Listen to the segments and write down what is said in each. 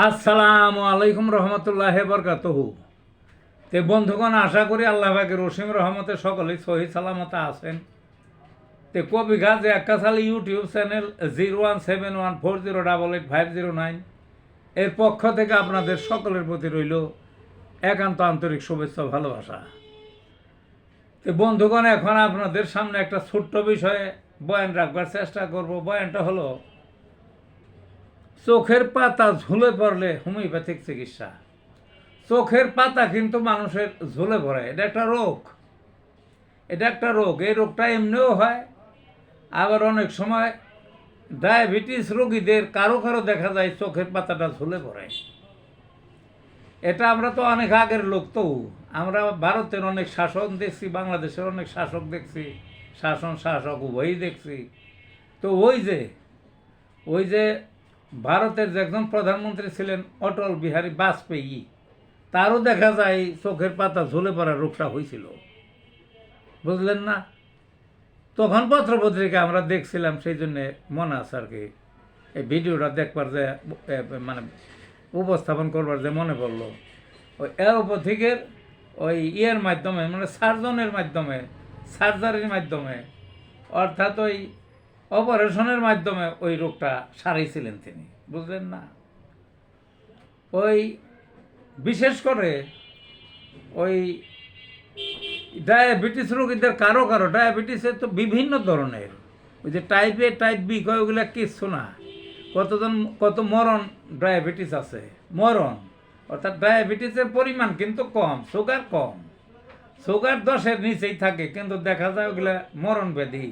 আসসালামু আলাইকুম রহমতুল্লাহ বরকাতুহু। তে বন্ধুগণ, আশা করি আল্লাহ পাকের রসিম রহমতে সকলেই সহি সালামতে আছেন। তে কবি গাছ একাশালী ইউটিউব চ্যানেল 017140885009 এর পক্ষ থেকে আপনাদের সকলের প্রতি রইল একান্ত আন্তরিক শুভেচ্ছা ভালোবাসা। তো বন্ধুগণ, এখন আপনাদের সামনে একটা ছোট্ট বিষয়ে বয়ান রাখবার চেষ্টা করব। বয়ানটা হলো চোখের পাতা ঝুলে পড়লে হোমিওপ্যাথিক চিকিৎসা। চোখের পাতা কিন্তু মানুষের ঝুলে পড়ে, এটা একটা রোগ। এই রোগটা এমনিও হয়, আবার অনেক সময় ডায়াবেটিস রোগীদের কারো কারো দেখা যায় চোখের পাতাটা ঝুলে পড়ে। এটা আমরা তো অনেক আগের লোক, তো আমরা ভারতের অনেক শাসন দেখছি, বাংলাদেশের অনেক শাসক দেখছি, শাসক উভয়ই দেখছি। তো ওই যে ভারতের যে একজন প্রধানমন্ত্রী ছিলেন অটল বিহারী বাজপেয়ী, তারও দেখা যায় চোখের পাতা ঝুলে পড়া রোগটা হয়েছিল, বুঝলেন না? তখন পত্রপত্রিকা আমরা দেখছিলাম, সেই জন্যে মনে আছে আর কি। এই ভিডিওটা দেখবার যে মানে উপস্থাপন করবার যে মনে পড়লো, ওই অ্যালোপ্যাথিকের ওই ইয়ের মাধ্যমে, মানে সার্জারির মাধ্যমে, অর্থাৎ ওই অপারেশনের মাধ্যমে ওই রোগটা সারাইছিলেন তিনি, বুঝলেন না? ওই বিশেষ করে ওই ডায়াবেটিস রোগীদের কারো ডায়াবেটিসের তো বিভিন্ন ধরনের, ওই যে টাইপ এ টাইপ বি কয়, ওগুলো কিচ্ছু না। কত মরণ ডায়াবেটিস আছে, অর্থাৎ ডায়াবেটিসের পরিমাণ কিন্তু কম, সুগার 10-এর নিচেই থাকে, কিন্তু দেখা যায় ওগুলা মরণ ব্যাধি।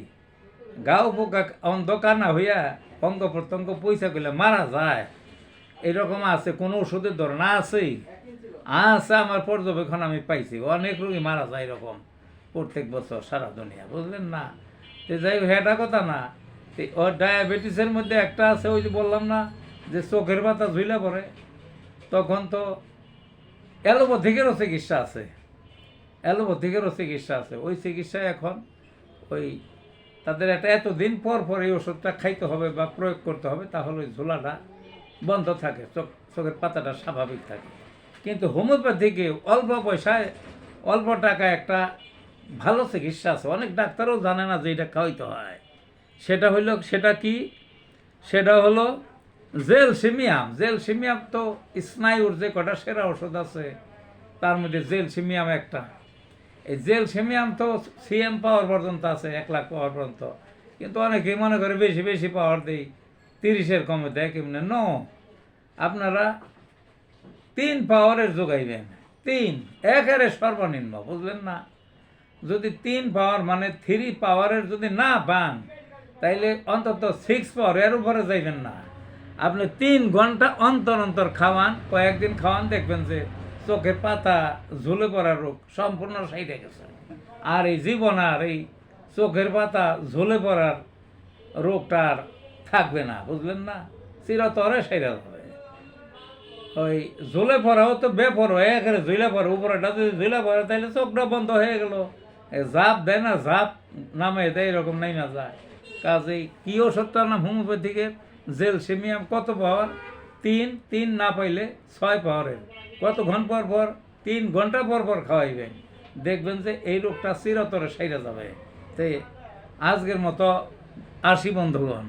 গাও পোকা অন্ধকানা হইয়া অঙ্গ প্রত্যঙ্গ পয়সা করলে মারা যায়, এরকম আছে। কোনো ওষুধের ধরন আছে, আমার পর্যবেক্ষণ আমি পাইছি, অনেক রোগী মারা যায় এরকম প্রত্যেক বছর সারা দুনিয়া, বুঝলেন না? তো যাই হোক, এটা কথা না। ওর ডায়াবেটিসের মধ্যে একটা আছে, ওই যে বললাম না যে চোখের পাতা ঝুলে পড়ে, তখন তো অ্যালোপ্যাথিকেরও চিকিৎসা আছে। ওই চিকিৎসায় এখন ওই তাদের এতদিন পর এই ওষুধটা খাইতে হবে বা প্রয়োগ করতে হবে, তাহলে ওই ঝোলাটা বন্ধ থাকে, চোখের পাতাটা স্বাভাবিক থাকে। কিন্তু হোমিওপ্যাথিকে অল্প পয়সায় অল্প টাকায় একটা ভালো চিকিৎসা আছে, অনেক ডাক্তারও জানে না যে এটা খাওয়াইতে হয়। সেটা হলো জেলসিমিয়াম। তো স্নায়ুর যে কটা সেরা ওষুধ আছে, তার মধ্যে জেলসিমিয়াম একটা। এই জেলসিমিয়াম তো সিএম পাওয়ার পর্যন্ত আছে, 1 লাখ পাওয়ার পর্যন্ত। কিন্তু অনেকেই মনে করে বেশি পাওয়ার দেই, 30-এর কমে দেয় কেমনে? আপনারা 3 পাওয়ারের যোগাইবেন, 3 একেবারে সর্বনিম্ন, বুঝলেন না? যদি 3 পাওয়ার মানে 3 পাওয়ারের যদি না পান, তাইলে অন্তত 6 পাওয়ার, এর উপরে যাইবেন না। আপনি 3 ঘন্টা অন্তর খাওয়ান, কয়েকদিন খাওয়ান, দেখবেন যে চোখের পাতা ঝুলে পড়ার রোগ সম্পূর্ণ সাইডে গেছে। আর এই জীবন আর এই চোখের পাতা ঝুলে পড়ার রোগটা আর থাকবে না, বুঝলেন না? চিরতরে সাইডে হবে। ওই ঝুলে পড়াও তো বেপরো, একেবারে ঝুলে পড়ে, উপরেটা যদি ঝুলে পড়ে তাহলে চোখটা বন্ধ হয়ে গেল। ঝাপ দেয় না, ঝাপ নামে দেয়, এরকম নাই না যায়। কাজেই কি ওষুধটার নাম হোমিওপ্যাথিকের জেলসিমিয়াম। কত পাওয়ার? 3 না পাইলে 6 পাওয়ারের। কতক্ষণ পর 3 ঘন্টা পর খাওয়াইবেন, দেখবেন যে এই রোগটা চিরতরে সাইরা যাবে। তাই আজকের মতো আসি বন্ধুগণ।